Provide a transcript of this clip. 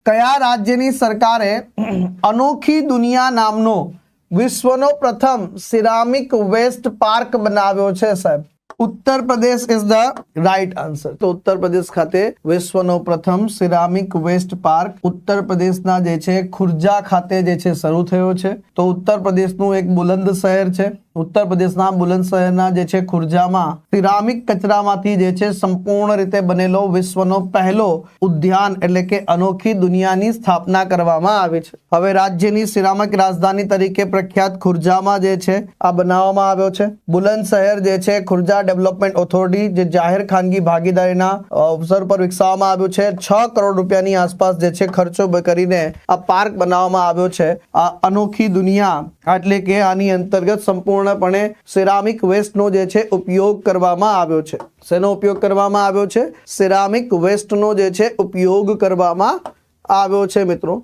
કયા રાજ્યની સરકારે અનોખી દુનિયા નામનો વિશ્વનો પ્રથમ સિરામિક વેસ્ટ પાર્ક બનાવ્યો છે સાહેબ? Uttar Pradesh is the right answer. તો ઉત્તર પ્રદેશ ખાતે વિશ્વનો પ્રથમ સિરામિક વેસ્ટ પાર્ક ઉત્તર પ્રદેશના જે છે ખુર્જા ખાતે જે છે શરૂ થયો છે. તો ઉત્તર પ્રદેશનું એક બુલંદ શહેર છે. ઉત્તર પ્રદેશના બુલંદ શહેરના જે છે ખુર્જામાં સિરામિક કચરામાંથી જે છે સંપૂર્ણ રીતે બનેલો વિશ્વનો પહેલો ઉદ્યાન એટલે કે અનોખી દુનિયાની સ્થાપના કરવામાં આવી છે. હવે રાજ્યની સિરામિક રાજધાની તરીકે પ્રખ્યાત ખુર્જામાં જે છે આ બનાવવામાં આવ્યો છે. બુલંદ શહેર જે છે ખુર્જા ડેવલપમેન્ટ ઓથોરિટી જે જાહેર ખાનગી ભાગીદારીના અવસર પર વિકસાવવામાં આવ્યું છે. 6 કરોડ રૂપિયાની આસપાસ જે છે ખર્ચો કરીને આ પાર્ક બનાવવામાં આવ્યો છે. આ અનોખી દુનિયા એટલે કે આની અંતર્ગત સંપૂર્ણપણે સિરામિક વેસ્ટનો જે છે ઉપયોગ કરવામાં આવ્યો છે. શેનો ઉપયોગ કરવામાં આવ્યો છે? સિરામિક વેસ્ટનો જે છે ઉપયોગ કરવામાં આવ્યો છે મિત્રો.